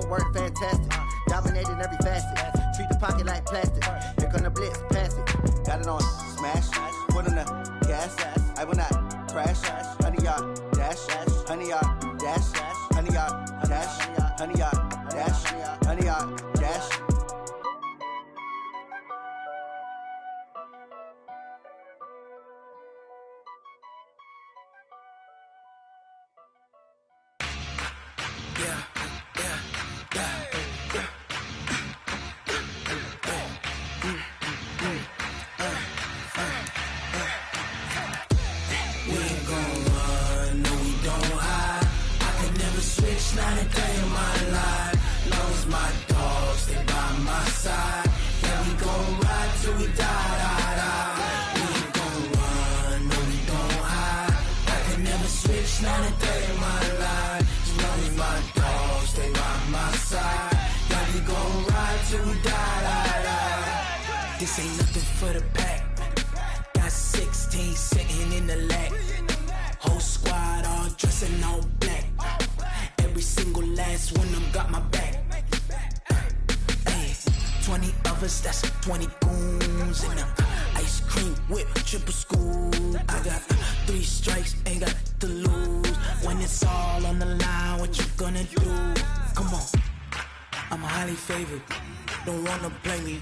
footwork fantastic. Dominating every facet. Treat the pocket like plastic. Here come the blitz, pass it. Got it on smash. Put on the gas. I will not crash. 100-yard dash. 100-yard dash. 100-yard dash. 100-yard dash. 100-yard dash. Not a day in my life. Long as my dogs, they by my side. Yeah, we gon' ride till we die. We ain't gon' run, no, we gon' hide. I can never switch, not a day in my life. As long as my dogs, they by my side. Yeah, we gon' ride till we die. This ain't nothing for the pack. Got 16 sitting in the lag. Whole squad all dressing all black. Every single last one of them got my back. Ay, 20 of us, that's 20 goons in them. Ice cream whip, triple scoop. I got 3 strikes, ain't got to lose. When it's all on the line, what you gonna do? Come on, I'm highly favored. Don't wanna play me,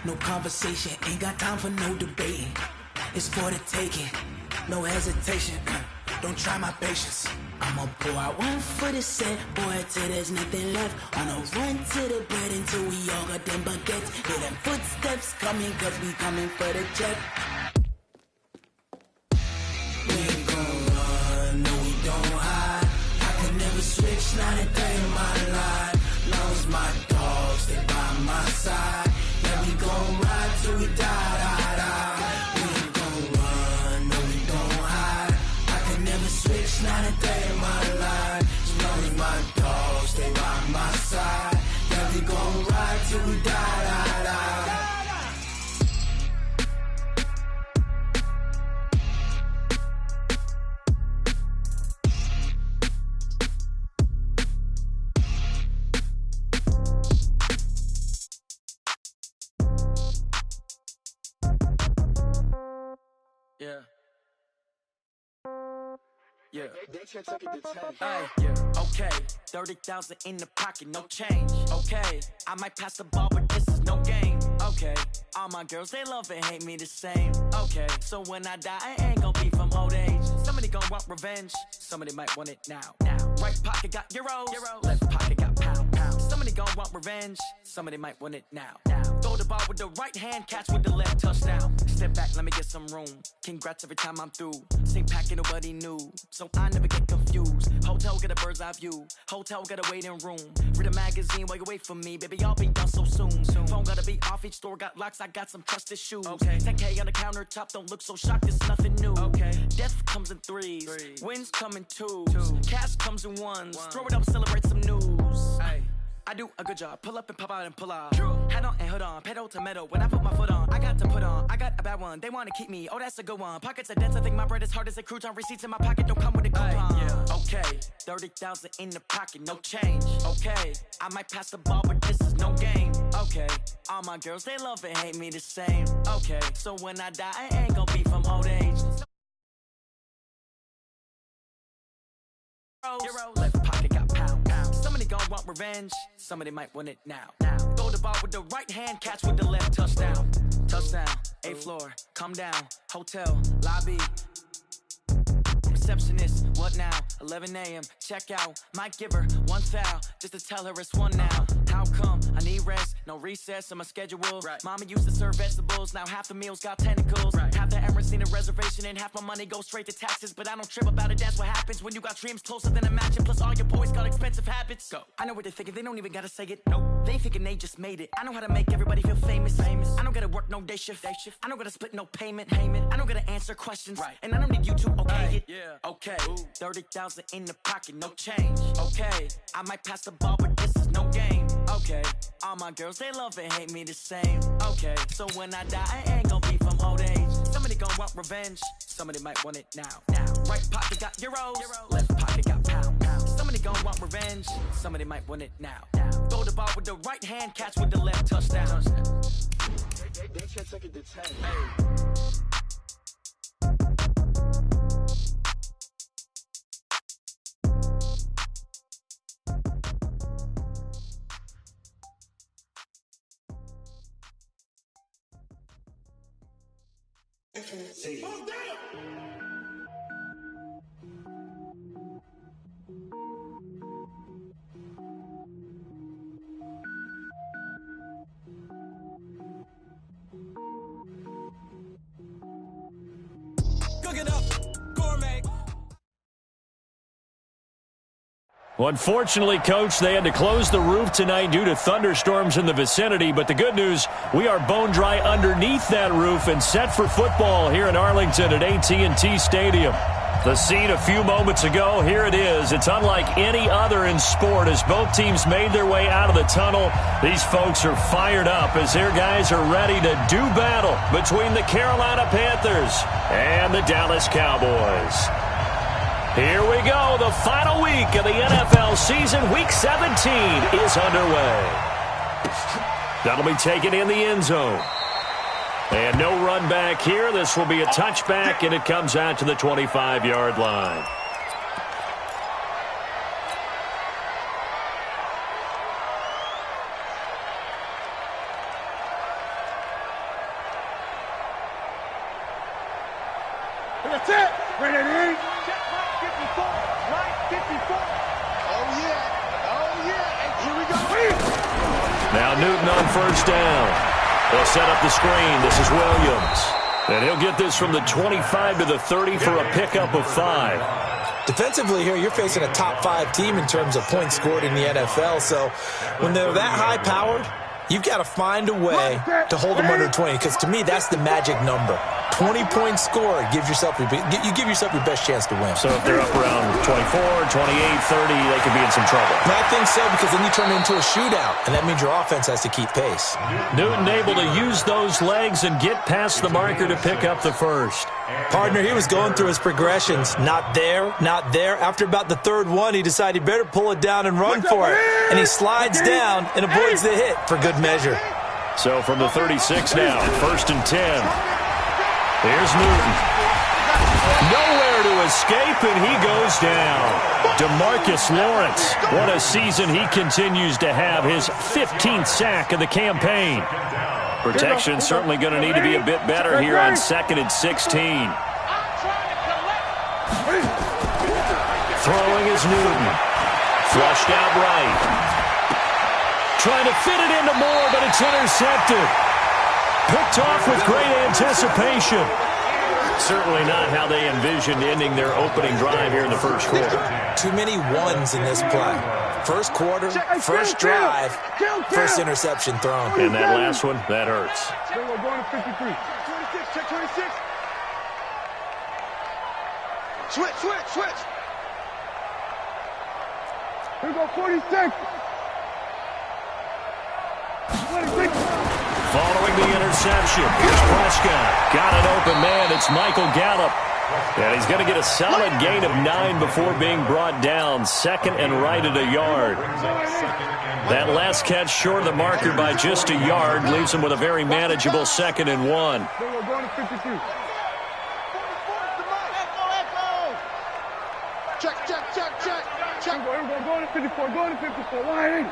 no conversation, ain't got time for no debating. It's for the taking, no hesitation. Don't try my patience. I'ma pour out one for the set, boy, till there's nothing left. On a run to the bread until we all got them baguettes. Hear them footsteps coming, cause we coming for the check. We ain't gon' run, no, we don't hide. I could never switch, not a day in my life. Long as my dogs, they by my side. Yeah, we gon' ride till we die. We ain't gon' run, no, we don't hide. I could never switch, not a day in my life. As long as my dogs, they by my side. Yeah, we gon' ride till we die. Yeah. Yeah. Hey, yeah. Okay. 30,000 in the pocket, no change. Okay. I might pass the ball, but this is no game. Okay. All my girls, they love and hate me the same. Okay. So when I die, I ain't gon' be from old age. Somebody gon' want revenge. Somebody might want it now. Right pocket got euros. Left pocket got pound. Somebody gon' want revenge. Somebody might want it now. Throw the ball with the right hand, catch with the left, touchdown. Step back, let me get some room. Congrats every time I'm through. Same packet, nobody knew, so I never get confused. Hotel get a bird's eye view. Hotel got a waiting room. Read a magazine while you wait for me, baby. I'll be done so soon. Phone gotta be off, each store got locks. I got some trusted shoes. Okay. 10K on the countertop, don't look so shocked. It's nothing new. Okay. Death comes in threes. Wins come in twos. Cash comes in ones. Throw it up, celebrate some news. Ay. I do a good job, pull up and pop out and pull off. Hat on and hood on, pedal to metal. When I put my foot on, I got to put on. I got a bad one, they wanna keep me. Oh, that's a good one. Pockets are dense, I think my bread is hard as a crouton. Receipts in my pocket don't come with a coupon. Yeah. Okay, 30,000 in the pocket, no change. Okay, I might pass the ball, but this is no game. Okay, all my girls, they love and hate me the same. Okay, so when I die, I ain't gon' be from old age. Left pocket got pound. Somebody gon' want revenge. Somebody might want it now. Throw the ball with the right hand, catch with the left, touchdown. Touchdown, 8th floor, come down. Hotel, lobby. Receptionist, what now? 11 a.m., check out. Might give her one foul, just to tell her it's one now. How come? I need rest, no recess in my schedule. Right. Mama used to serve vegetables, now half the meals got tentacles. Right. Half the Emirates need a reservation and half my money goes straight to taxes. But I don't trip about it, that's what happens when you got dreams closer than a mansion. Plus all your boys got expensive habits. Go. I know what they're thinking, they don't even gotta say it. Nope. They thinking they just made it. I know how to make everybody feel famous. I don't gotta work no day shift. I don't gotta split no payment. I don't gotta answer questions. Right. And I don't need you to okay it. Yeah. Okay. 30,000 in the pocket, no change. Okay. I might pass the ball, but this is no game. Okay. All my girls, they love and hate me the same. Okay. So when I die, I ain't gon' be from old age. Somebody gon' want revenge. Somebody might want it now. Right pocket got euros. Left pocket got pound. Somebody they gon' want revenge. Somebody might win it now. Throw the ball with the right hand, catch with the left, touchdown. They can't take it to 10. See. Cook it up, gourmet. Well, unfortunately, Coach, they had to close the roof tonight due to thunderstorms in the vicinity. But the good news, we are bone dry underneath that roof and set for football here in Arlington at AT&T Stadium. The scene a few moments ago, here it is. It's unlike any other in sport as both teams made their way out of the tunnel. These folks are fired up as their guys are ready to do battle between the Carolina Panthers and the Dallas Cowboys. Here we go. The final week of the NFL season. Week 17 is underway. That'll be taken in the end zone. And no run back here. This will be a touchback, and it comes out to the 25-yard line. That's it. Ready to eat. Right 54. Oh, yeah. Oh, yeah. And here we go. Now Newton on first down. They'll set up the screen. This is Williams. And he'll get this from the 25 to the 30 for a pickup of 5. Defensively here, you're facing a top 5 team in terms of points scored in the NFL. So when they're that high-powered, you've got to find a way to hold them under 20, because to me, that's the magic number. 20-point score gives yourself you give yourself your best chance to win. So if they're up around 24, 28, 30, they could be in some trouble. I think so, because then you turn it into a shootout, and that means your offense has to keep pace. Newton able to use those legs and get past the marker to pick up the first. Partner, he was going through his progressions. Not there, not there. After about the third one, he decided he better pull it down and run for it. And he slides down and avoids the hit for good measure. So from the 36 now, 1st and 10. Here's Newton. Nowhere to escape, and he goes down. DeMarcus Lawrence, what a season he continues to have. His 15th sack of the campaign. Protection certainly going to need to be a bit better here on 2nd and 16. Throwing is Newton. Flushed out right. Trying to fit it into Moore, but it's intercepted. Picked off with great anticipation. Certainly not how they envisioned ending their opening drive here in the first quarter. Too many ones in this play. First quarter, first drive, first interception thrown. And that last one, that hurts. We're going to 53. 26, check 26. Switch. Here we go, 46. 26. Following the interception, here's Prescott. Got an open man. It's Michael Gallup. And he's going to get a solid gain of 9 before being brought down. 2nd and right at a yard. That last catch short of the marker by just a yard leaves him with a very manageable 2nd and 1. We're going to 53. Check. We're going to 54. Going to 54. Line in.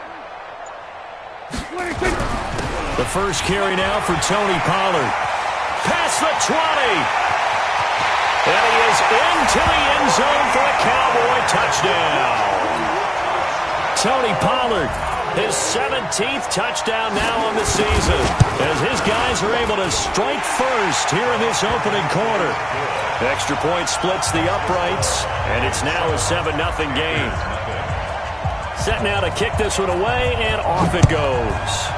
26. The first carry now for Tony Pollard. Past the 20. And he is into the end zone for a Cowboy touchdown. Tony Pollard, his 17th touchdown now on the season, as his guys are able to strike first here in this opening quarter. Extra point splits the uprights, and it's now a 7-0 game. Set now to kick this one away, and off it goes.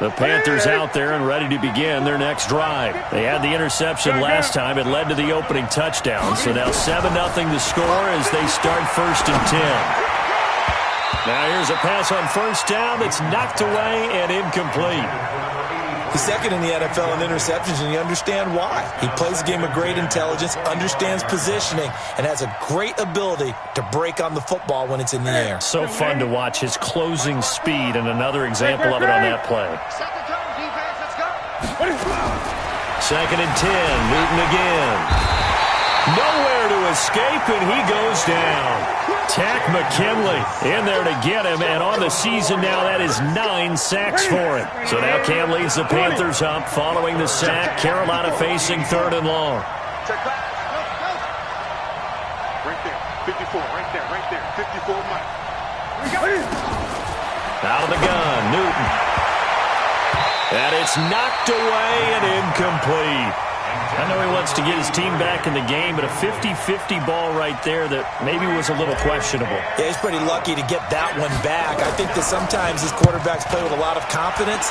The Panthers out there and ready to begin their next drive. They had the interception last time. It led to the opening touchdown. So now 7-0 the score as they start 1st and 10. Now here's a pass on 1st down that's knocked away and incomplete. He's second in the NFL in interceptions, and you understand why. He plays a game of great intelligence, understands positioning, and has a great ability to break on the football when it's in the air. So fun to watch his closing speed, and another example of it on that play. 2nd and 10, Newton again. Nowhere to escape, and he goes down. Tack McKinley in there to get him, and on the season now, that is 9 sacks for him. So now Cam leads the Panthers up following the sack. Carolina facing 3rd and long. Right there, 54, right there, 54, Mike. Out of the gun, Newton. And it's knocked away and incomplete. I know he wants to get his team back in the game, but a 50-50 ball right there that maybe was a little questionable. Yeah, he's pretty lucky to get that one back. I think that sometimes these quarterbacks play with a lot of confidence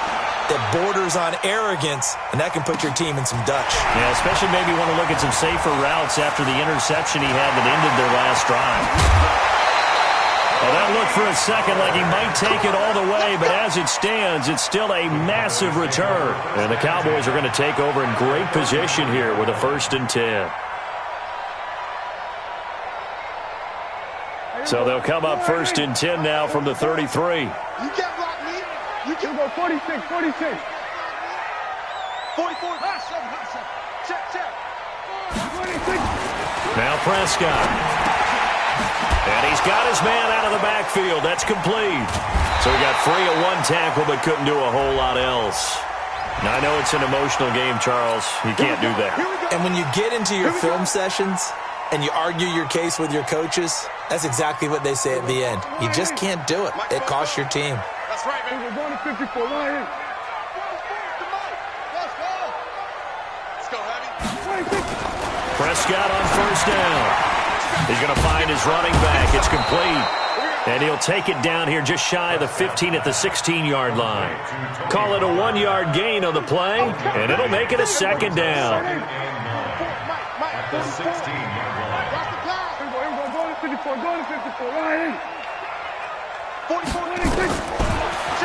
that borders on arrogance, and that can put your team in some Dutch. Yeah, especially maybe want to look at some safer routes after the interception he had that ended their last drive. Well, that looked for a second like he might take it all the way, but as it stands, it's still a massive return. And the Cowboys are going to take over in great position here with a 1st and 10. So they'll come up 1st and 10 now from the 33. You can't block me. You can go 46, 46. 44, check. 46. Now Prescott. And he's got his man out of the backfield. That's complete. So he got free of one tackle but couldn't do a whole lot else. Now, I know it's an emotional game, Charles. You can't do that. And when you get into your film sessions and you argue your case with your coaches, that's exactly what they say at the end. You just can't do it. It costs your team. That's right, man. We're going to 54. Ryan. Let's go, Heavy. Prescott on 1st down. He's going to find his running back. It's complete. And he'll take it down here just shy of the 15 at the 16-yard line. Call it a 1-yard gain on the play, and it'll make it a 2nd down. At the 16-yard line.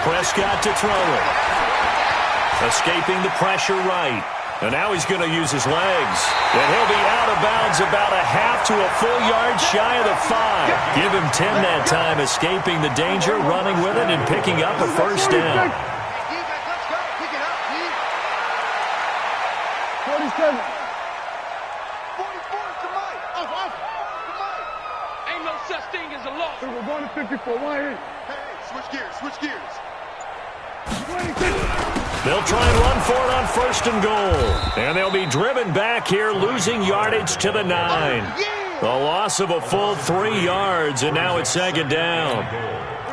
Prescott to throw it. Escaping the pressure right. And now he's going to use his legs. And he'll be out of bounds about a half to a full yard shy of the 5. Give him 10 that time, escaping the danger, running with it, and picking up a 1st down. 47. 44 to Mike. Ain't no such thing as a loss. We're going to 54. Hey, switch gears. 26. They'll try and run for it on 1st and goal. And they'll be driven back here, losing yardage to the 9. The loss of a full 3 yards, and now it's 2nd down.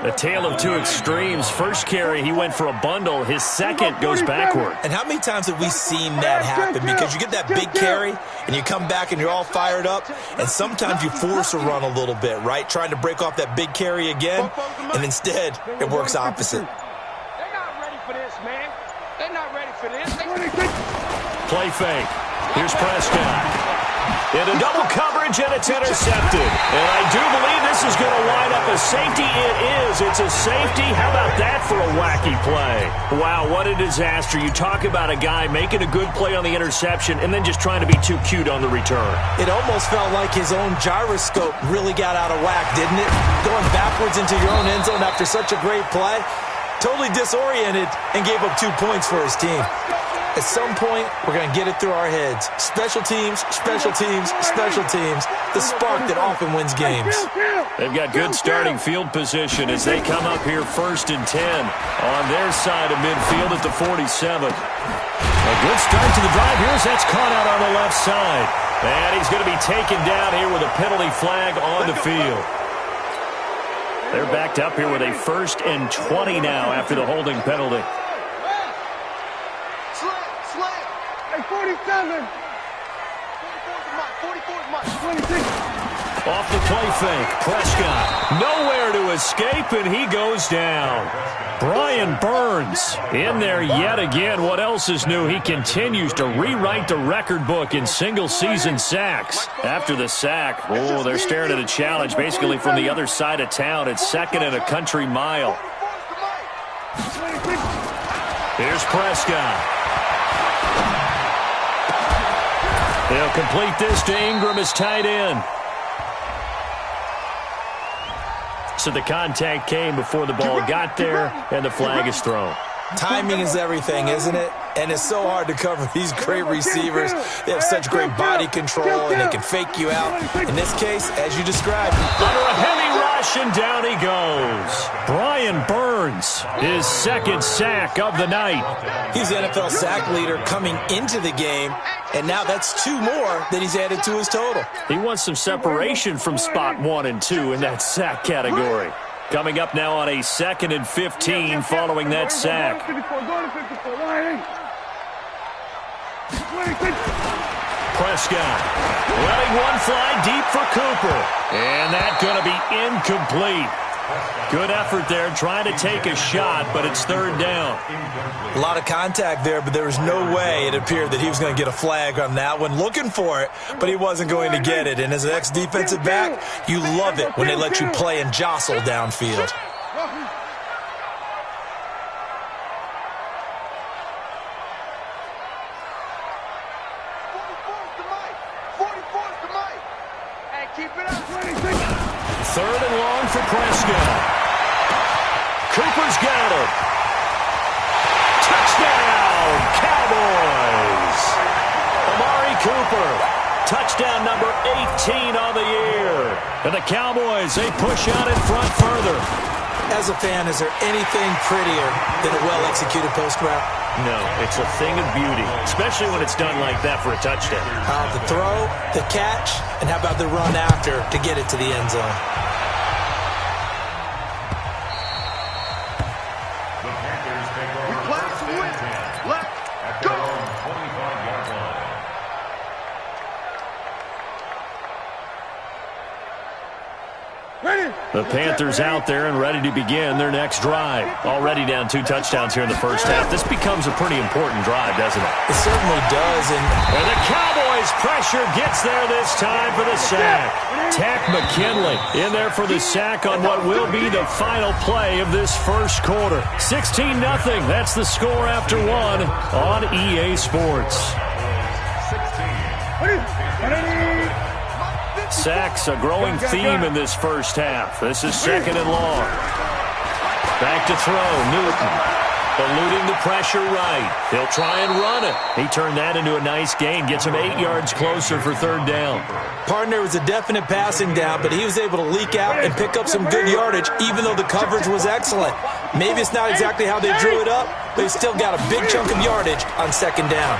A tale of two extremes. First carry, he went for a bundle. His second goes backward. And how many times have we seen that happen? Because you get that big carry, and you come back and you're all fired up, and sometimes you force a run a little bit, right? Trying to break off that big carry again, and instead it works opposite. They're not ready for this, man. They're not ready for this. Play fake. Here's Prescott. Into double coverage, and it's intercepted. And I do believe this is going to wind up a safety. It is. It's a safety. How about that for a wacky play? Wow, what a disaster. You talk about a guy making a good play on the interception and then just trying to be too cute on the return. It almost felt like his own gyroscope really got out of whack, didn't it? Going backwards into your own end zone after such a great play. Totally disoriented and gave up 2 points for his team. At some point, we're going to get it through our heads. Special teams, special teams, special teams. The spark that often wins games. They've got good starting field position as they come up here 1st and 10 on their side of midfield at the 47. A good start to the drive. Here's that's caught out on the left side. And he's going to be taken down here with a penalty flag on the field. They're backed up here with a 1st and 20 now after the holding penalty. 47. 44 26. Off the play fake. Prescott nowhere to escape, and he goes down. Brian Burns in there yet again. What else is new? He continues to rewrite the record book in single-season sacks. After the sack, they're staring at a challenge basically from the other side of town. It's second and a country mile. Here's Prescott. He'll complete this to Ingram as tight end. So the contact came before the ball got there, and the flag is thrown. Timing is everything, isn't it? And it's so hard to cover these great receivers. They have such great body control, and they can fake you out. In this case, as you described, under a heavy rush, and down he goes. Brian Burns, his second sack of the night. He's the NFL sack leader coming into the game, and now that's 2 more that he's added to his total. He wants some separation from spot 1 and 2 in that sack category. Coming up now on a 2nd and 15 following that sack. Prescott letting one fly deep for Cooper. And that's going to be incomplete. Good effort there trying to take a shot, but it's 3rd down. A lot of contact there, but there was no way it appeared that he was going to get a flag on that one. Looking for it, but he wasn't going to get it. And as an ex-defensive back, you love it when they let you play and jostle downfield. Third and long for Prescott. Cooper's got it. Touchdown, Cowboys. Amari Cooper, touchdown number 18 on the year. And the Cowboys, they push out in front further. As a fan, is there anything prettier than a well-executed post route? No, it's a thing of beauty, especially when it's done like that for a touchdown. The throw, the catch, and how about the run after to get it to the end zone? The Panthers out there and ready to begin their next drive. Already down 2 touchdowns here in the first half. This becomes a pretty important drive, doesn't it? It certainly does. And the Cowboys' pressure gets there this time for the sack. Tack McKinley in there for the sack on what will be the final play of this first quarter. 16-0. That's the score after 1 on EA Sports. Sacks, a growing theme in this first half. This is 2nd and long. Back to throw, Newton. Eluding the pressure right. He'll try and run it. He turned that into a nice gain. Gets him 8 yards closer for 3rd down. Partner was a definite passing down, but he was able to leak out and pick up some good yardage, even though the coverage was excellent. Maybe it's not exactly how they drew it up, but he still got a big chunk of yardage on 2nd down.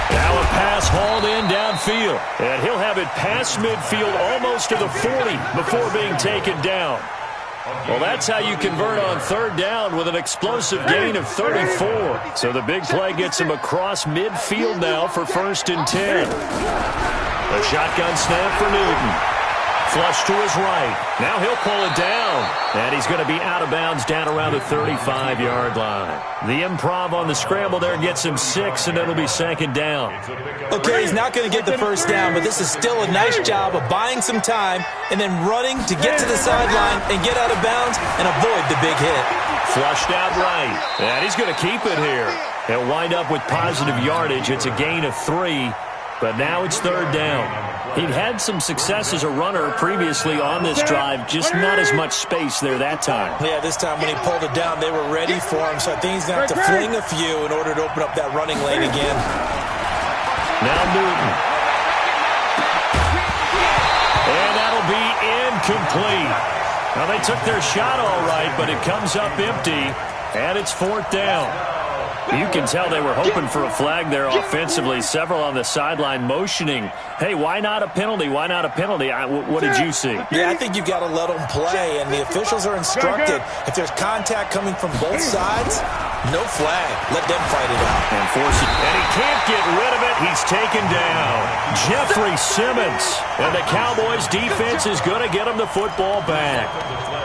Now a pass hauled in downfield. And he'll have it past midfield almost to the 40 before being taken down. Well, that's how you convert on 3rd down with an explosive gain of 34. So the big play gets him across midfield now for 1st and 10. A shotgun snap for Newton. Flush to his right. Now he'll pull it down. And he's going to be out of bounds down around the 35-yard line. The improv on the scramble there gets him 6, and it'll be 2nd down. Okay, he's not going to get the 1st down, but this is still a nice job of buying some time and then running to get to the sideline and get out of bounds and avoid the big hit. Flushed out right. And he's going to keep it here. He'll wind up with positive yardage. It's a gain of 3, but now it's 3rd down. He'd had some success as a runner previously on this drive, just not as much space there that time. Yeah, this time when he pulled it down, they were ready for him, so I think he's going to have to fling a few in order to open up that running lane again. Now Newton. And that'll be incomplete. Now they took their shot all right, but it comes up empty, and it's 4th down. You can tell they were hoping for a flag there offensively. Several on the sideline motioning, hey, why not a penalty? Why not a penalty? What did you see? Yeah, I think you got to let them play, and the officials are instructed if there's contact coming from both sides, No flag. Let them fight it out. And force it. And he can't get rid of it. He's taken down. Jeffrey Simmons. And the Cowboys defense is going to get him the football back.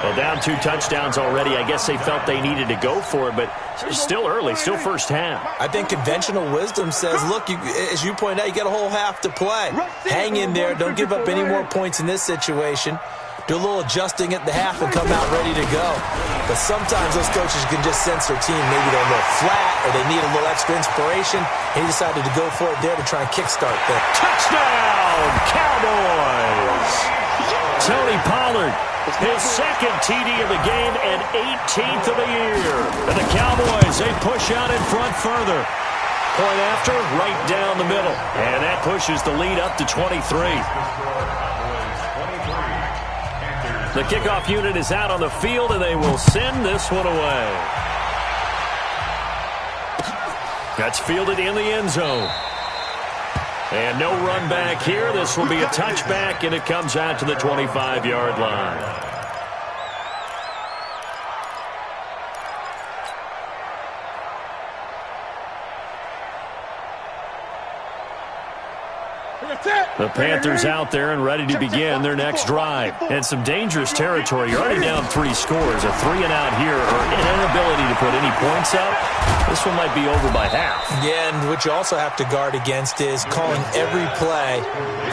Well, down 2 touchdowns already. I guess they felt they needed to go for it, but it's still early, still first half. I think conventional wisdom says, look, as you point out, you got a whole half to play. Hang in there. Don't give up any more points in this situation. Do a little adjusting at the half and come out ready to go. But sometimes those coaches can just sense their team. Maybe they're a little flat or they need a little extra inspiration. And he decided to go for it there to try and kickstart things. Touchdown, Cowboys! Tony Pollard, his second TD of the game and 18th of the year. And the Cowboys, they push out in front further. Point after, right down the middle. And that pushes the lead up to 23. The kickoff unit is out on the field, and they will send this one away. That's fielded in the end zone. And no run back here. This will be a touchback, and it comes out to the 25-yard line. The Panthers out there and ready to begin their next drive. And some dangerous territory. You're already down 3 scores. A 3-and-out here or an inability to put any points up. This one might be over by half. Yeah, and what you also have to guard against is calling every play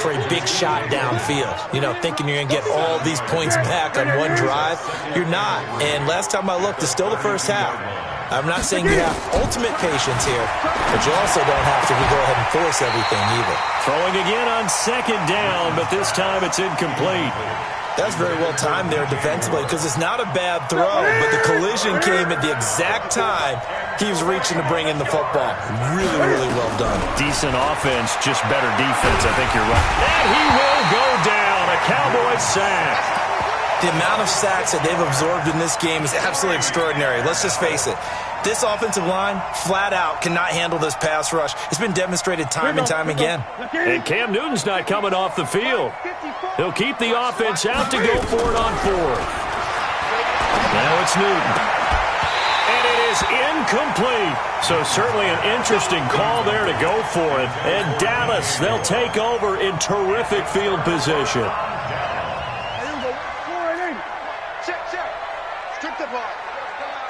for a big shot downfield. You know, thinking you're going to get all these points back on one drive. You're not. And last time I looked, it's still the first half. I'm not saying you have ultimate patience here, but you also don't have to go ahead and force everything either. Throwing again on second down, but this time it's incomplete. That's very well timed there defensively because it's not a bad throw, but the collision came at the exact time he was reaching to bring in the football. Really, really well done. Decent offense, just better defense. I think you're right. And he will go down. A Cowboy sack. The amount of sacks that they've absorbed in this game is absolutely extraordinary. Let's just face it. This offensive line, flat out, cannot handle this pass rush. It's been demonstrated time and time again. And Cam Newton's not coming off the field. He'll keep the offense out to go for it on 4th. Now it's Newton. And it is incomplete. So certainly an interesting call there to go for it. And Dallas, they'll take over in terrific field position. Strip the ball.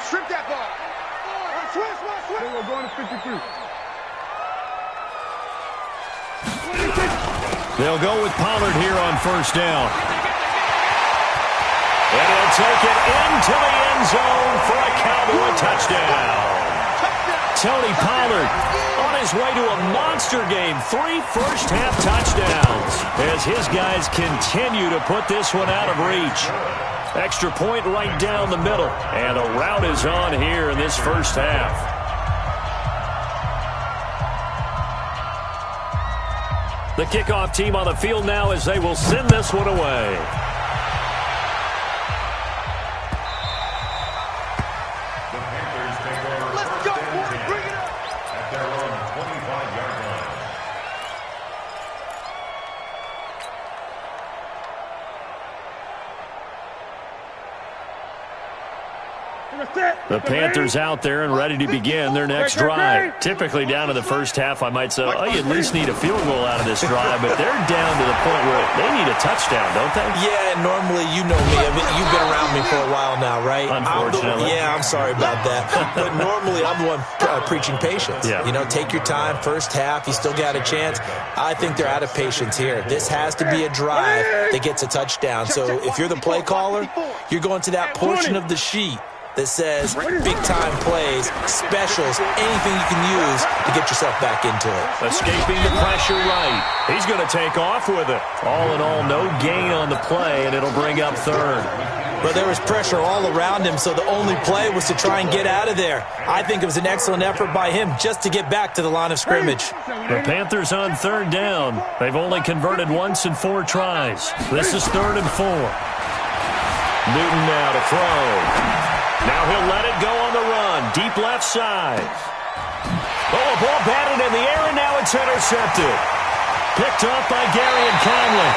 Strip that ball. Switch. We're going to 53. They'll go with Pollard here on first down. And he'll take it into the end zone for a Cowboy touchdown. Tony Pollard on his way to a monster game. 3 first-half touchdowns as his guys continue to put this one out of reach. Extra point right down the middle. And a rout is on here in this first half. The kickoff team on the field now as they will send this one away. Let's go, boys. Bring it up. At their own 25-yard line. The Panthers out there and ready to begin their next drive. Typically down to the first half, I might say, oh, you at least need a field goal out of this drive, but they're down to the point where they need a touchdown, don't they? Yeah, and normally, you know me. I mean, you've been around me for a while now, right? Unfortunately. I'm sorry about that. But normally, I'm the one preaching patience. Yeah. You know, take your time. First half, you still got a chance. I think they're out of patience here. This has to be a drive that gets a touchdown. So if you're the play caller, you're going to that portion of the sheet that says big-time plays, specials, anything you can use to get yourself back into it. Escaping the pressure right. He's going to take off with it. All in all, no gain on the play, and it'll bring up 3rd. But there was pressure all around him, so the only play was to try and get out of there. I think it was an excellent effort by him just to get back to the line of scrimmage. The Panthers on 3rd down. They've only converted once in 4 tries. This is 3rd and 4. Newton now to throw. Now he'll let it go on the run. Deep left side. Oh, a ball batted in the air, and now it's intercepted. Picked off by Gary and Conley.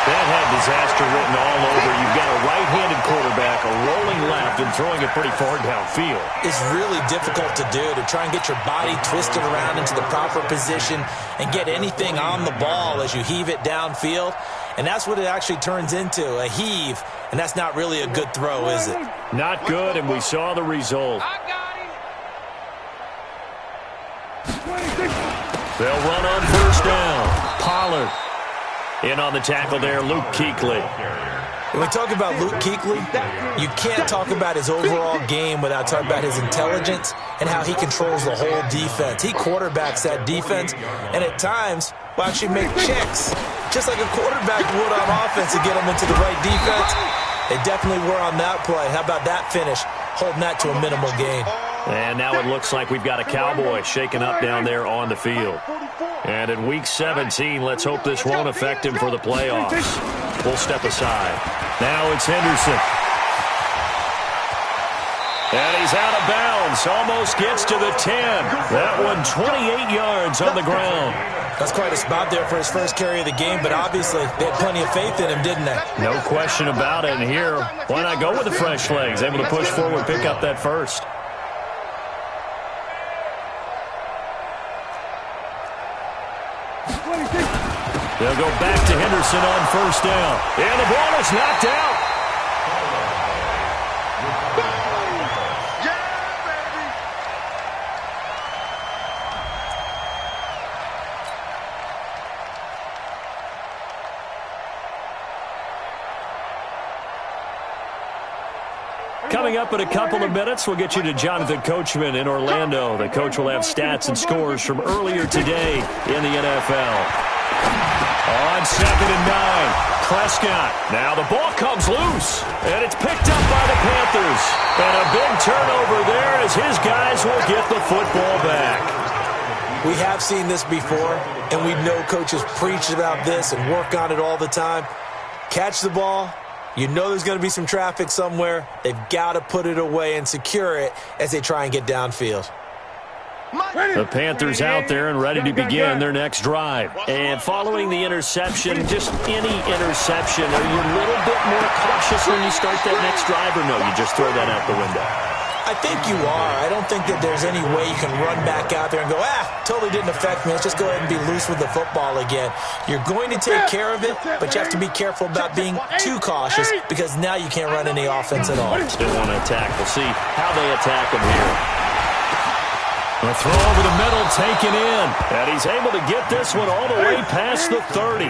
That had disaster written all over. You've got a right-handed quarterback, a rolling left, and throwing it pretty far downfield. It's really difficult to do, to try and get your body twisted around into the proper position and get anything on the ball as you heave it downfield. And that's what it actually turns into, a heave. And that's not really a good throw, is it? Not good, and we saw the result. They'll run on first down. Pollard. In on the tackle there, Luke Kuechly. When we talk about Luke Kuechly, you can't talk about his overall game without talking about his intelligence and how he controls the whole defense. He quarterbacks that defense, and at times will actually make checks, just like a quarterback would on offense to get them into the right defense. They definitely were on that play. How about that finish, holding that to a minimal gain? And now it looks like we've got a Cowboy shaken up down there on the field. And in Week 17, let's hope this won't affect him for the playoffs. We'll step aside. Now it's Henderson. And he's out of bounds. Almost gets to the 10. That one 28 yards on the ground. That's quite a spot there for his first carry of the game, but obviously they had plenty of faith in him, didn't they? No question about it. And here, why not go with the fresh legs? Able to push forward, pick up that first. They'll go back to Henderson on first down. And the ball is knocked out. Coming up in a couple of minutes, we'll get you to Jonathan Coachman in Orlando. The coach will have stats and scores from earlier today in the NFL. On 2nd and 9, Prescott. Now the ball comes loose, and it's picked up by the Panthers. And a big turnover there as his guys will get the football back. We have seen this before, and we know coaches preach about this and work on it all the time. Catch the ball. You know there's going to be some traffic somewhere. They've got to put it away and secure it as they try and get downfield. The Panthers out there and ready to begin their next drive. And following the interception, just any interception, are you a little bit more cautious when you start that next drive, or no, you just throw that out the window? I think you are. I don't think that there's any way you can run back out there and go, totally didn't affect me. Let's just go ahead and be loose with the football again. You're going to take care of it, but you have to be careful about being too cautious because now you can't run any offense at all. Still want to attack. We'll see how they attack him here. A throw over the middle, taken in. And he's able to get this one all the way past the 30.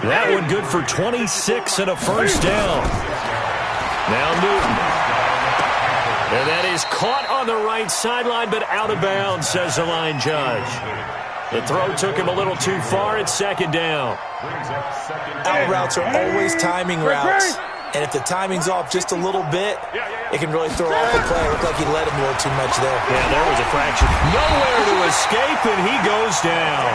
That one good for 26 and a first down. Now Newton. And that is caught on the right sideline, but out of bounds, says the line judge. The throw took him a little too far at 2nd down. Out routes are always timing routes. And if the timing's off just a little bit, it can really throw off the play. It looked like he let him a little too much there. Yeah, there was a fraction. Nowhere to escape, and he goes down.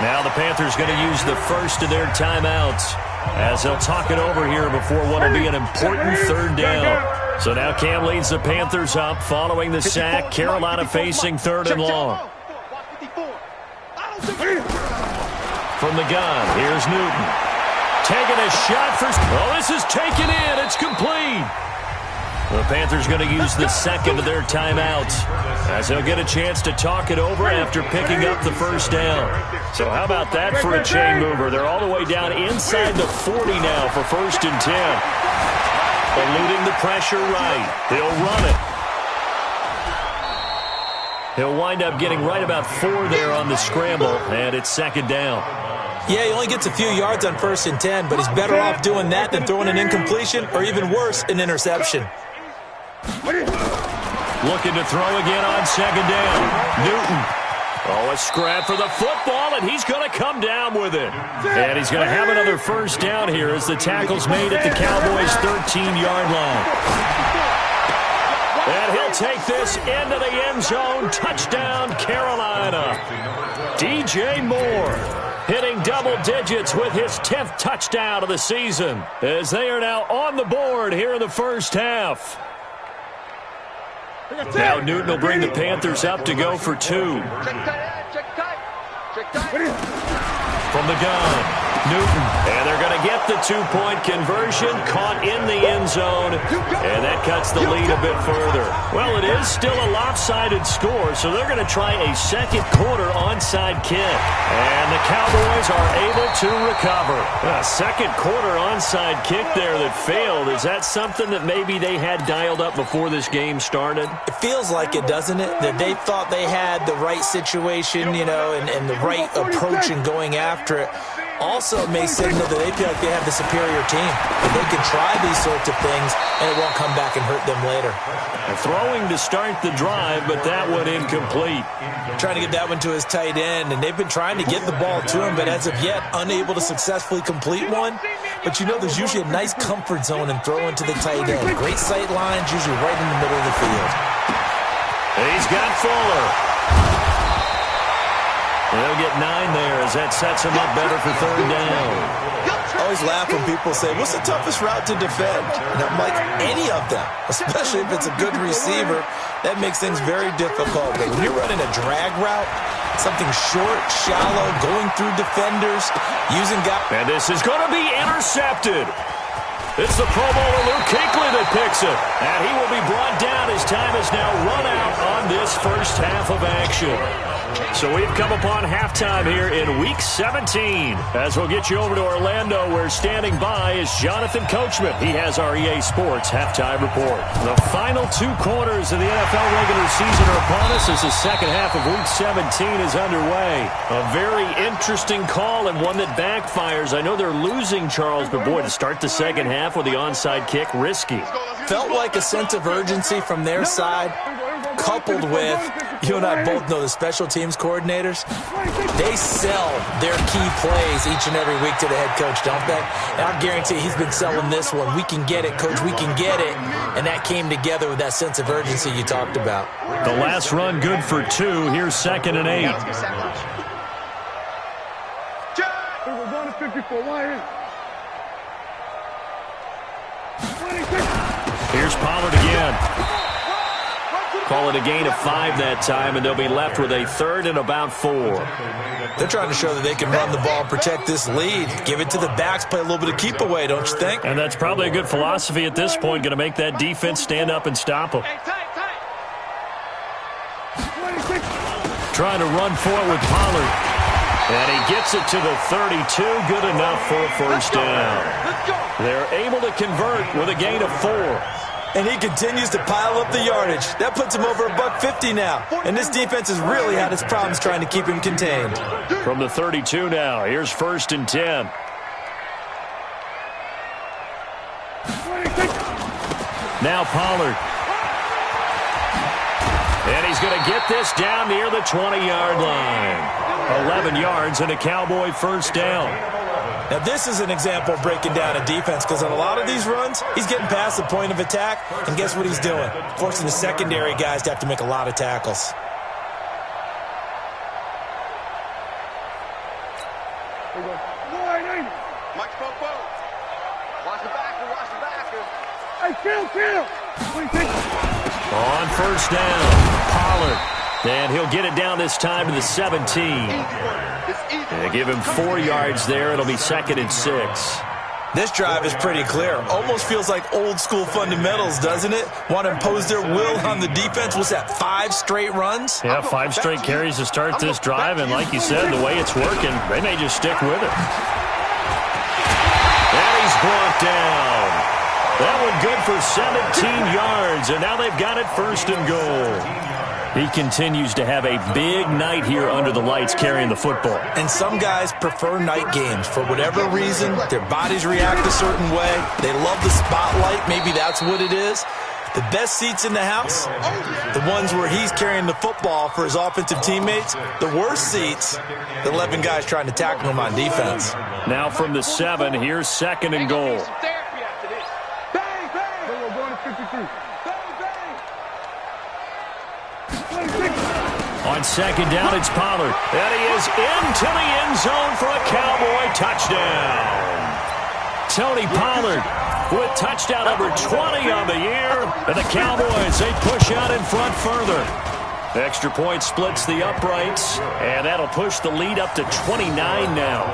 Now the Panthers going to use the first of their timeouts as they'll talk it over here before what will be an important 3rd down. So now Cam leads the Panthers up following the sack. Carolina facing 3rd and long. From the gun, here's Newton. Taking a shot for... Oh, this is taken in. It's complete. The Panthers going to use the second of their timeouts as they'll get a chance to talk it over after picking up the first down. So how about that for a chain mover? They're all the way down inside the 40 now for 1st and 10. Eluding the pressure right. He'll run it. He'll wind up getting right about 4 there on the scramble, and it's 2nd down. Yeah, he only gets a few yards on 1st and 10, but he's better off doing that than throwing an incompletion or even worse, an interception. Looking to throw again on 2nd down. Newton. Oh, a scrap for the football, and he's going to come down with it. And he's going to have another first down here as the tackle's made at the Cowboys' 13-yard line. And he'll take this into the end zone. Touchdown, Carolina. DJ Moore hitting double digits with his 10th touchdown of the season as they are now on the board here in the first half. Now Newton will bring the Panthers up to go for 2. From the gun, Newton. And they're going to get the two-point conversion, caught in the end zone, and that cuts the lead a bit further. Well, it is still a lopsided score, so they're going to try a second quarter onside kick. And the Cowboys are able to recover. A second quarter onside kick there that failed. Is that something that maybe they had dialed up before this game started? It feels like it, doesn't it? That they thought they had the right situation, you know, and the right approach in going after it. Also, it may signal that they feel like they have the superior team. That they can try these sorts of things, and it won't come back and hurt them later. Throwing to start the drive, but that one incomplete. Trying to get that one to his tight end, and they've been trying to get the ball to him, but as of yet, unable to successfully complete one. But you know, there's usually a nice comfort zone in throwing to the tight end. Great sight lines, usually right in the middle of the field. And he's got Fuller. They'll get 9 there as that sets him up better for third down. I always laugh when people say, what's the toughest route to defend? And I'm like, any of them, especially if it's a good receiver. That makes things very difficult. But when you're running a drag route, something short, shallow, going through defenders, using guys. And this is going to be intercepted. It's the Pro Bowler Luke Kuechly that picks it. And he will be brought down. His time is now run out on this first half of action. So we've come upon halftime here in Week 17. As we'll get you over to Orlando, where standing by is Jonathan Coachman. He has our EA Sports halftime report. The final 2 quarters of the NFL regular season are upon us as the second half of Week 17 is underway. A very interesting call and one that backfires. I know they're losing, Charles, but boy, to start the second half with the onside kick, risky. Felt like a sense of urgency from their side, coupled with, you and I both know the special teams coordinators, they sell their key plays each and every week to the head coach, don't they? And I guarantee he's been selling this one. We can get it, coach, we can get it. And that came together with that sense of urgency you talked about. The last run good for 2. Here's 2nd and 8. We're going to 54. Why? Here's Pollard again. Call it a gain of 5 that time, and they'll be left with a 3rd and about 4. They're trying to show that they can run the ball and protect this lead. Give it to the backs, play a little bit of keep away, don't you think? And that's probably a good philosophy at this point, going to make that defense stand up and stop them. Trying to run for it with Pollard. And he gets it to the 32, good enough for a first down. They're able to convert with a gain of 4. And he continues to pile up the yardage. That puts him over $150 now. And this defense has really had its problems trying to keep him contained. From the 32 now, here's 1st and 10. Now Pollard. And he's going to get this down near the 20-yard line. 11 yards and a Cowboy first down. Now, this is an example of breaking down a defense, because on a lot of these runs, he's getting past the point of attack, and guess what he's doing? Forcing the secondary guys to have to make a lot of tackles. On first down, Pollard. And he'll get it down this time to the 17. They give him 4 yards there. It'll be 2nd and 6. This drive is pretty clear. Almost feels like old school fundamentals, doesn't it? Want to impose their will on the defense. What's that, 5 straight runs? Yeah, 5 straight carries to start this drive. And like you said, the way it's working, they may just stick with it. And he's brought down. That one good for 17 yards. And now they've got it 1st and goal. He continues to have a big night here under the lights carrying the football. And some guys prefer night games. For whatever reason, their bodies react a certain way. They love the spotlight. Maybe that's what it is. The best seats in the house, the ones where he's carrying the football for his offensive teammates. The worst seats, the 11 guys trying to tackle him on defense. Now from the 7, here's 2nd and goal. On 2nd down, it's Pollard. And he is into the end zone for a Cowboy touchdown. Tony Pollard with touchdown number 20 on the year. And the Cowboys, they push out in front further. Extra point splits the uprights. And that'll push the lead up to 29 now.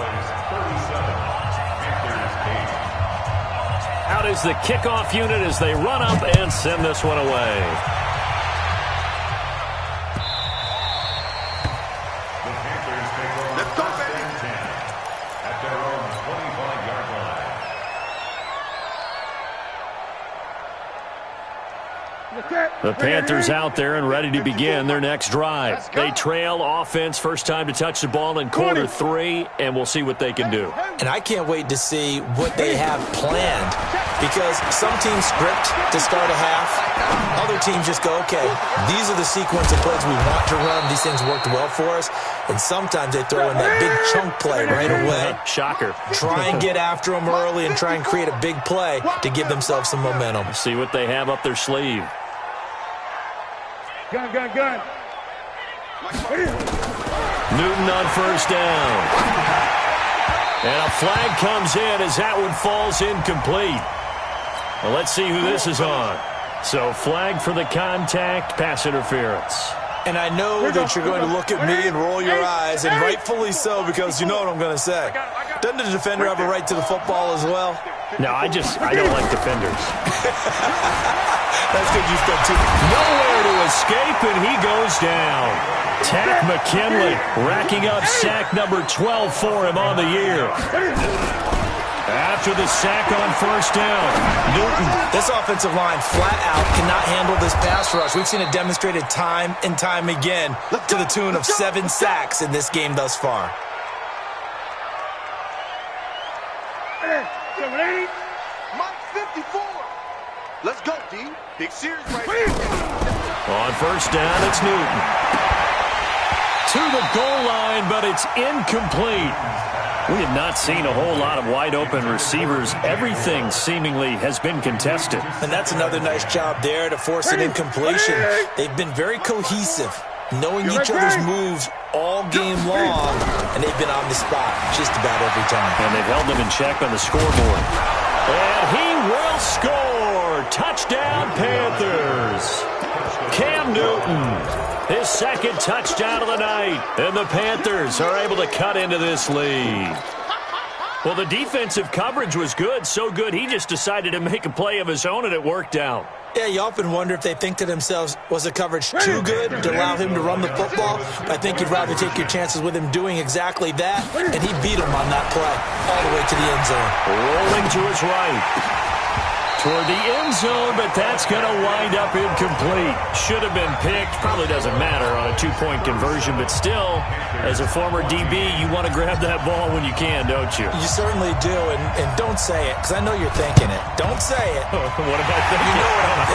out is the kickoff unit as they run up and send this one away. The Panthers take over Let's go, first baby. and 10 at their own 25-yard line. The Panthers out there and ready to begin their next drive. They trail offense, first time to touch the ball in quarter 3, and we'll see what they can do. And I can't wait to see what they have planned, because some teams script to start a half. Other teams just go, okay, these are the sequence of plays we want to run. These things worked well for us. And sometimes they throw in that big chunk play right away. Shocker. Try and get after them early and try and create a big play to give themselves some momentum. See what they have up their sleeve. Gun. Newton on first down. And a flag comes in as that one falls incomplete. Well, let's see who this is on. So flag for the contact, pass interference. And I know that you're going to look at me and roll your eyes, and rightfully so, because you know what I'm going to say. Doesn't the defender have a right to the football as well? No, I don't like defenders. That's good you spent two. Nowhere to escape, and he goes down. Tack McKinley racking up sack number 12 for him on the year. After the sack on first down, Newton. This offensive line flat out cannot handle this pass rush. We've seen it demonstrated time and time again to the tune of 7 sacks in this game thus far. Mike 54. Let's go, D. Big series right here. On first down, it's Newton. To the goal line, but it's incomplete. We have not seen a whole lot of wide-open receivers. Everything seemingly has been contested. And that's another nice job there to force an incompletion. They've been very cohesive, knowing each other's moves all game long, and they've been on the spot just about every time. And they've held them in check on the scoreboard. And he will score! Touchdown, Panthers! Cam Newton, his second touchdown of the night. And the Panthers are able to cut into this lead. Well, the defensive coverage was good, so good he just decided to make a play of his own, and it worked out. Yeah, you often wonder if they think to themselves, was the coverage too good to allow him to run the football? But I think you'd rather take your chances with him doing exactly that, and he beat him on that play all the way to the end zone. Rolling to his right. Toward the end zone, but that's going to wind up incomplete. Should have been picked. Probably doesn't matter on a 2-point conversion, but still, as a former DB, you want to grab that ball when you can, don't you? You certainly do, and don't say it, because I know you're thinking it. Don't say it. What am I thinking?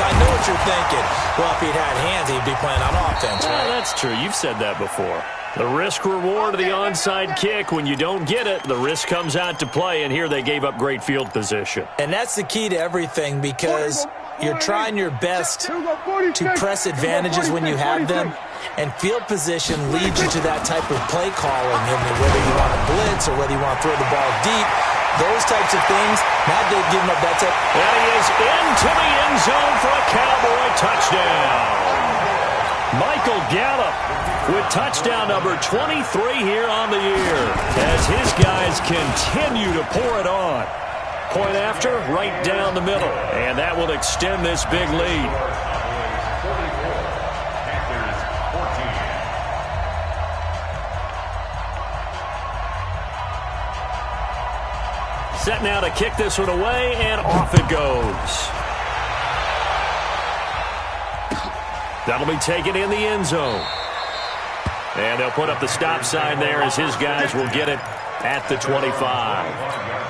I know what you're thinking. Well, if he'd had hands, he'd be playing on offense, right? Well, that's true. You've said that before. The risk-reward of the onside kick. When you don't get it, the risk comes out to play, and here they gave up great field position. And that's the key to everything, because you're trying your best to press advantages when you have them, and field position leads you to that type of play calling, and whether you want to blitz or whether you want to throw the ball deep, those types of things. Now they've given up that type. And he is into the end zone for a Cowboy touchdown. Michael Gallup with touchdown number 23 here on the year as his guys continue to pour it on. Point after, right down the middle, and that will extend this big lead. Set now to kick this one away, and off it goes. That'll be taken in the end zone. And they'll put up the stop sign there as his guys will get it at the 25.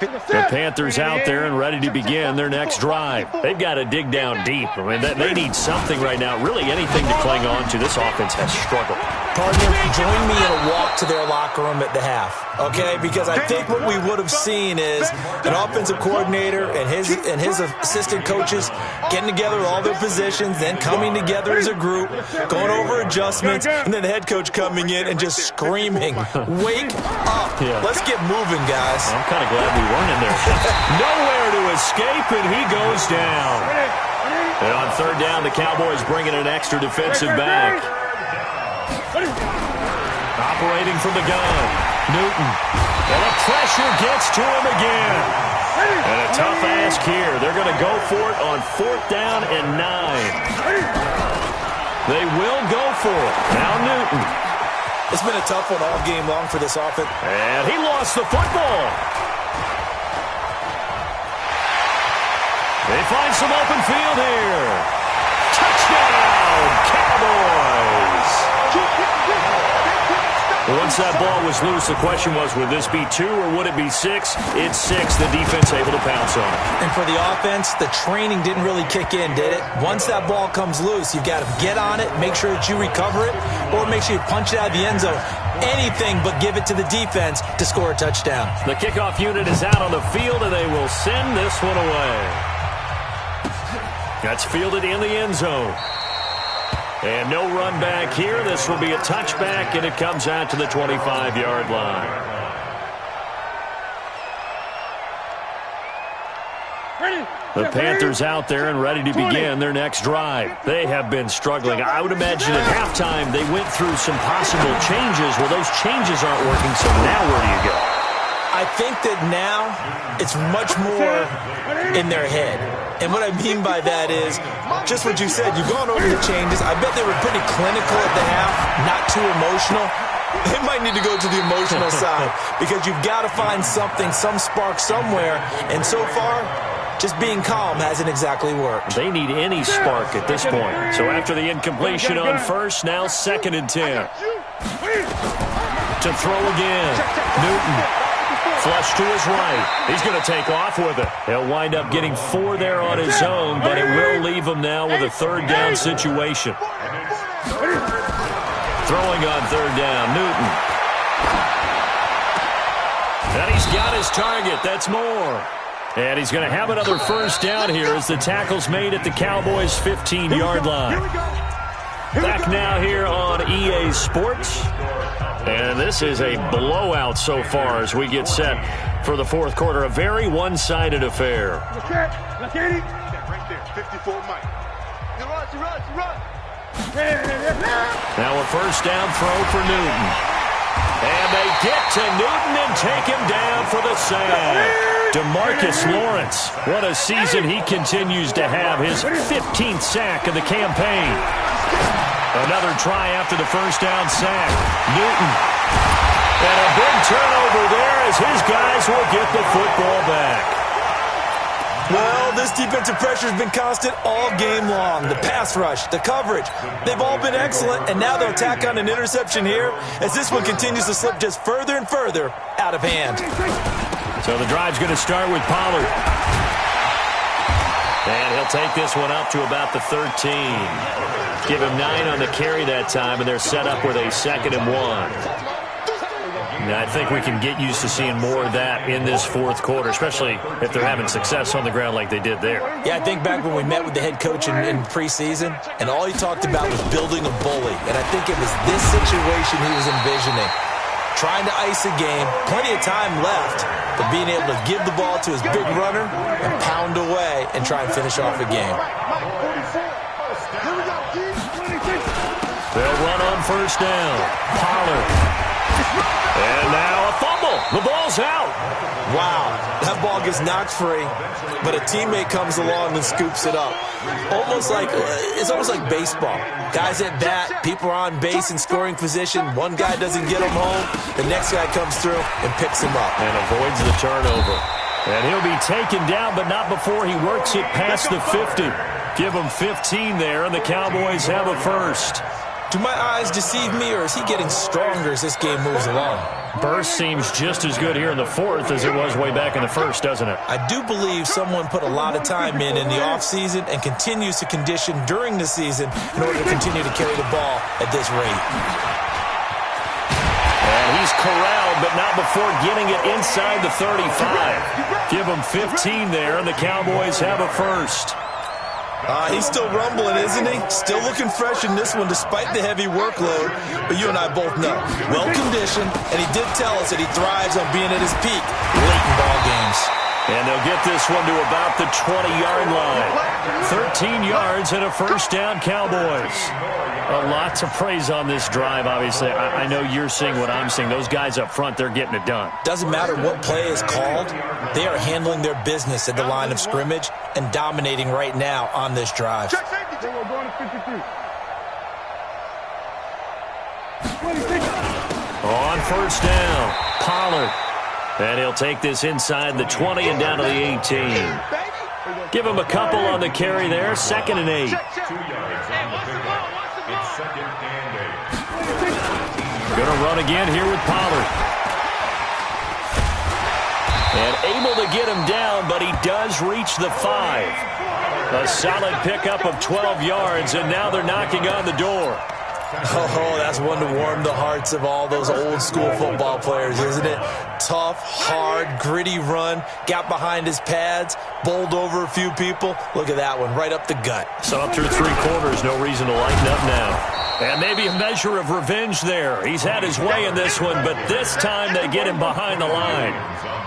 The Panthers out there and ready to begin their next drive. They've got to dig down deep. I mean, they need something right now, really anything to cling on to. This offense has struggled. Partner, join me in a walk to their locker room at the half, okay? Because I think what we would have seen is an offensive coordinator and his assistant coaches getting together all their positions, then coming together as a group, going over adjustments, and then the head coach coming in and just screaming, "Wake up. Let's get moving, guys." I'm kind of glad we weren't in there. Nowhere to escape, and he goes down. And on third down, the Cowboys bring in an extra defensive back. Operating from the gun, Newton. And the pressure gets to him again. And a tough ask here. They're going to go for it on 4th down and 9. They will go for it. Now Newton. It's been a tough one all game long for this offense. And he lost the football. They find some open field here. Touchdown, Cowboys. Once that ball was loose, the question was, would this be 2 or would it be 6? It's 6. The defense able to pounce on it. And for the offense, the training didn't really kick in, did it? Once that ball comes loose, you've got to get on it, make sure that you recover it, or make sure you punch it out of the end zone. Anything but give it to the defense to score a touchdown. The kickoff unit is out on the field, and they will send this one away. That's fielded in the end zone. And no run back here. This will be a touchback, and it comes out to the 25-yard line. The Panthers out there and ready to begin their next drive. They have been struggling. I would imagine at halftime they went through some possible changes. Well, those changes aren't working, so now where do you go? I think that now it's much more in their head. And what I mean by that is just what you said. You've gone over the changes. I bet they were pretty clinical at the half, not too emotional. They might need to go to the emotional side because you've got to find something, some spark somewhere. And so far, just being calm hasn't exactly worked. They need any spark at this point. So after the incompletion on first, now 2nd and 10. To throw again. Newton. Flush to his right. He's going to take off with it. He'll wind up getting 4 there on his own, but it will leave him now with a 3rd down situation. Throwing on 3rd down, Newton. And he's got his target. That's more. And he's going to have another 1st down here as the tackle's made at the Cowboys' 15-yard line. Back now here on EA Sports. And this is a blowout so far as we get set for the 4th quarter. A very one-sided affair. Right there, 54 Mike. Run. Now a 1st down throw for Newton. And they get to Newton and take him down for the sack. DeMarcus Lawrence, what a season he continues to have. His 15th sack of the campaign. Another try after the 1st down sack. Newton. And a big turnover there as his guys will get the football back. Well, this defensive pressure has been constant all game long. The pass rush, the coverage, they've all been excellent, and now they'll tack on an interception here as this one continues to slip just further and further out of hand. So the drive's going to start with Pollard. And he'll take this one up to about the 13. Give him 9 on the carry that time, and they're set up with a 2nd and 1. And I think we can get used to seeing more of that in this 4th quarter, especially if they're having success on the ground like they did there. Yeah, I think back when we met with the head coach in preseason, and all he talked about was building a bully. And I think it was this situation he was envisioning. Trying to ice a game, plenty of time left, but being able to give the ball to his big runner and pound away and try and finish off a game. They'll run on 1st down. Pollard. And now a fumble. The ball's out. Wow, that ball gets knocked free, but a teammate comes along and scoops it up. It's almost like baseball. Guys at bat, people are on base in scoring position. One guy doesn't get him home. The next guy comes through and picks him up. And avoids the turnover. And he'll be taken down, but not before he works it past the 50. Give him 15 there, and the Cowboys have a 1st. Do my eyes deceive me, or is he getting stronger as this game moves along? Burst seems just as good here in the 4th as it was way back in the 1st, doesn't it? I do believe someone put a lot of time in the offseason and continues to condition during the season in order to continue to carry the ball at this rate. He's corralled, but not before getting it inside the 35. Give him 15 there, and the Cowboys have a first. He's still rumbling, isn't he? Still looking fresh in this one despite the heavy workload. But you and I both know, well-conditioned, and he did tell us that he thrives on being at his peak late in ball games. And they'll get this one to about the 20-yard line. 13 yards and a first down, Cowboys. A lot to praise on this drive, obviously. I know you're seeing what I'm seeing. Those guys up front, they're getting it done. Doesn't matter what play is called. They are handling their business at the line of scrimmage and dominating right now on this drive. Check safety. We're going to 53. On first down, Pollard. And he'll take this inside the 20 and down to the 18. Give him a couple on the carry there. 2nd and 8. 2 yards on the pickup. It's 2nd and 8. Going to run again here with Pollard. And able to get him down, but he does reach the 5. A solid pickup of 12 yards, and now they're knocking on the door. Oh, that's one to warm the hearts of all those old-school football players, isn't it? Tough, hard, gritty run, got behind his pads, bowled over a few people. Look at that one, right up the gut. So up through 3 quarters, no reason to lighten up now. And maybe a measure of revenge there. He's had his way in this one, but this time they get him behind the line.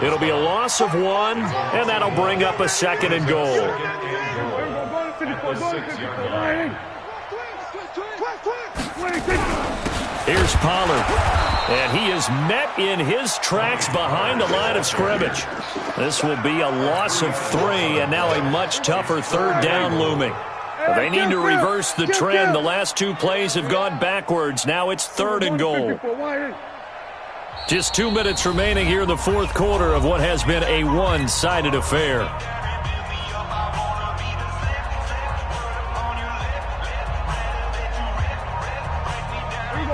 It'll be a loss of 1, and that'll bring up a 2nd and goal. Here's Pollard, and he is met in his tracks behind the line of scrimmage. This will be a loss of 3, and now a much tougher 3rd down looming. They need to reverse the trend. The last 2 plays have gone backwards. Now it's 3rd and goal. Just 2 minutes remaining here in the 4th quarter of what has been a one-sided affair.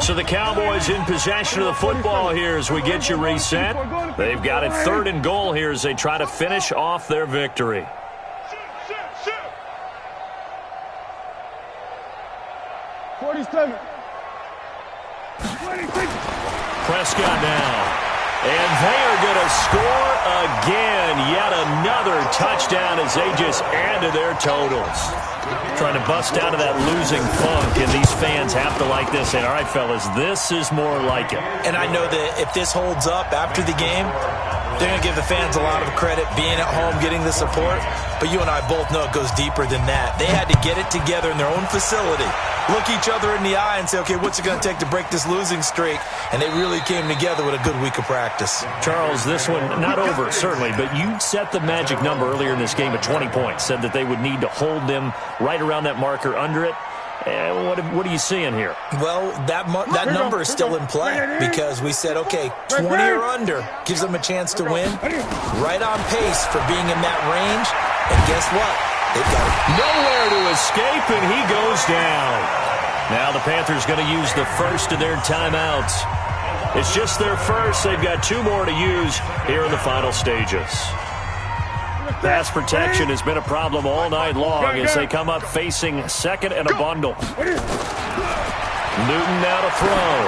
So the Cowboys in possession of the football here as we get you reset. They've got it 3rd and goal here as they try to finish off their victory. Prescott now. And they are going to score again. Yet another touchdown as they just add to their totals. Trying to bust out of that losing funk, and these fans have to like this. And all right, fellas, this is more like it. And I know that if this holds up after the game, they're going to give the fans a lot of credit being at home, getting the support. But you and I both know it goes deeper than that. They had to get it together in their own facility, look each other in the eye and say, okay, what's it going to take to break this losing streak? And they really came together with a good week of practice. Charles, this one not over, certainly, but you set the magic number earlier in this game at 20 points, said that they would need to hold them right around that marker under it. What are you seeing here? Well, that number is still in play because we said, okay, 20 or under gives them a chance to win. Right on pace for being in that range. And guess what? They've got it. Nowhere to escape, and he goes down. Now the Panthers going to use the first of their timeouts. It's just their first. They've got 2 more to use here in the final stages. Pass protection has been a problem all night long as they come up facing 2nd and a bundle. Newton now to throw.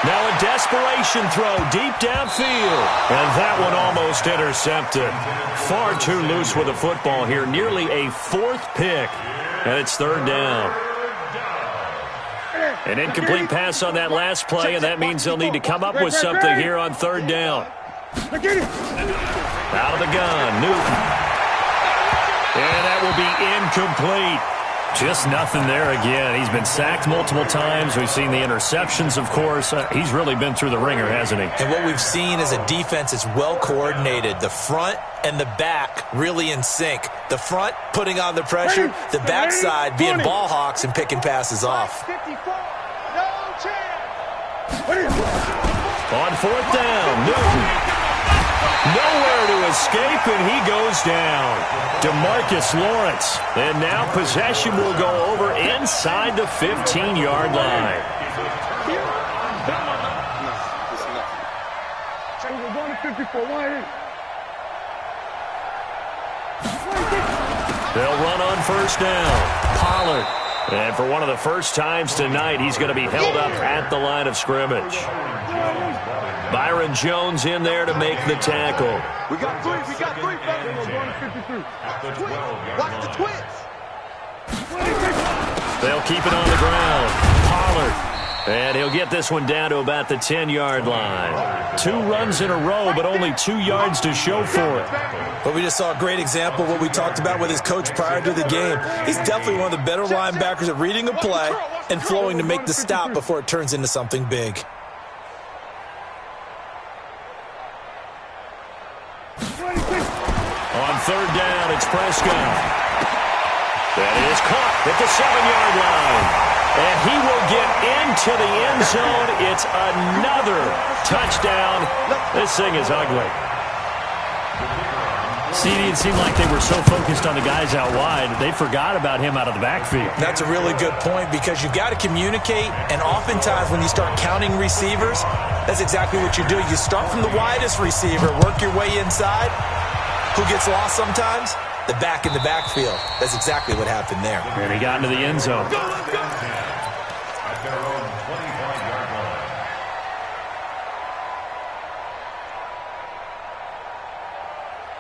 Now a desperation throw deep downfield. And that one almost intercepted. Far too loose with the football here. Nearly a 4th pick. And it's 3rd down. An incomplete pass on that last play, and that means they'll need to come up with something here on 3rd down. Out of the gun, Newton. And that will be incomplete. Just nothing there again. He's been sacked multiple times. We've seen the interceptions, of course. He's really been through the ringer, hasn't he? And what we've seen is a defense that's well coordinated. The front and the back really in sync. The front putting on the pressure, the backside being ball hawks and picking passes off. On 4th down, Newton. Nowhere to escape, and he goes down. DeMarcus Lawrence. And now possession will go over inside the 15-yard line. They'll run on 1st down. Pollard. And for one of the first times tonight, he's going to be held up at the line of scrimmage. Byron Jones in there to make the tackle. We got three, fellas. We're going to 53. Watch the twins. They'll keep it on the ground. Pollard. And he'll get this one down to about the 10-yard line. 2 runs in a row, but only 2 yards to show for it. But we just saw a great example of what we talked about with his coach prior to the game. He's definitely one of the better linebackers at reading a play and flowing to make the stop before it turns into something big. On 3rd down, it's Prescott. That is caught at the 7-yard line. And he will get into the end zone. It's another touchdown. This thing is ugly. CD, it seemed like they were so focused on the guys out wide, they forgot about him out of the backfield. That's a really good point because you got to communicate, and oftentimes when you start counting receivers, that's exactly what you do. You start from the widest receiver, work your way inside. Who gets lost sometimes? The back in the backfield. That's exactly what happened there. And he got into the end zone. At their own 25-yard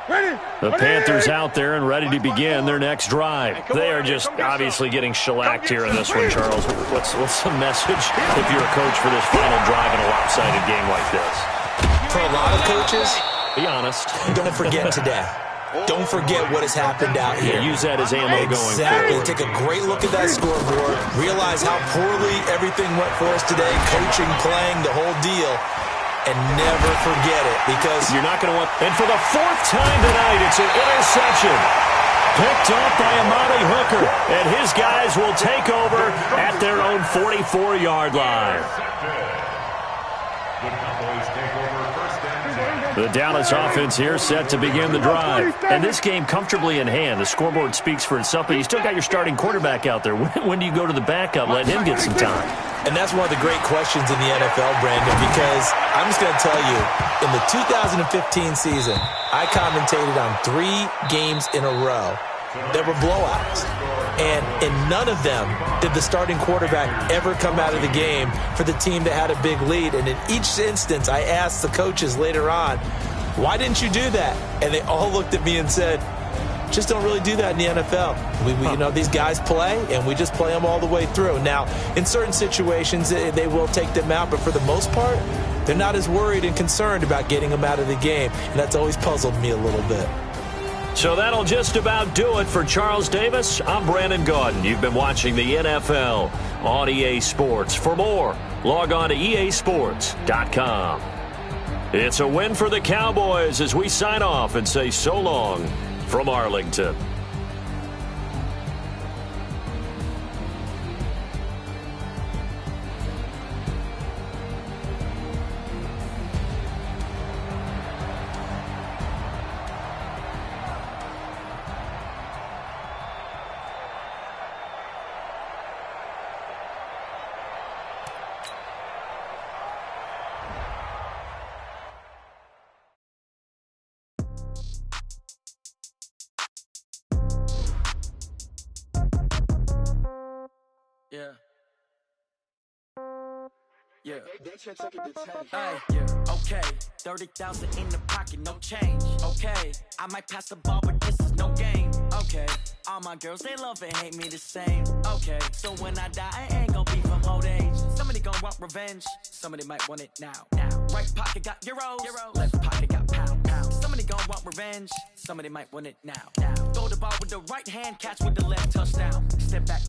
line. The Panthers out there and ready to begin their next drive. They are just obviously getting shellacked here in this one, Charles. What's the message if you're a coach for this final drive in a lopsided game like this? For a lot of coaches, be honest. Don't forget today. Don't forget what has happened out here. Use that as ammo going Exactly. forward. Take a great look at that scoreboard. Realize how poorly everything went for us today. Coaching, playing, the whole deal. And never forget it because you're not going to want. And for the 4th time tonight, it's an interception. Picked up by Amani Hooker. And his guys will take over at their own 44-yard line. The Cowboys take over 1st and 10. The Dallas offense here set to begin the drive. And this game comfortably in hand. The scoreboard speaks for itself, but you still got your starting quarterback out there. When do you go to the backup? Let him get some time. And that's one of the great questions in the NFL, Brandon, because I'm just going to tell you, in the 2015 season, I commentated on 3 games in a row that were blowouts. And in none of them did the starting quarterback ever come out of the game for the team that had a big lead. And in each instance, I asked the coaches later on, why didn't you do that? And they all looked at me and said, just don't really do that in the NFL. You know, these guys play, and we just play them all the way through. Now, in certain situations, they will take them out, but for the most part, they're not as worried and concerned about getting them out of the game, and that's always puzzled me a little bit. So that'll just about do it for Charles Davis. I'm Brandon Gaudin. You've been watching the NFL on EA Sports. For more, log on to easports.com. It's a win for the Cowboys as we sign off and say so long from Arlington. Yeah. Okay. 30,000 in the pocket, no change. Okay. I might pass the ball, but this is no game. Okay. All my girls, they love and hate me the same. Okay. So when I die, I ain't gonna be from old age. Somebody gonna want revenge. Somebody might want it now. Right pocket got euros. Left pocket got pound. Somebody gonna want revenge. Somebody might want it now. Throw the ball with the right hand, catch with the left, touchdown. Step back,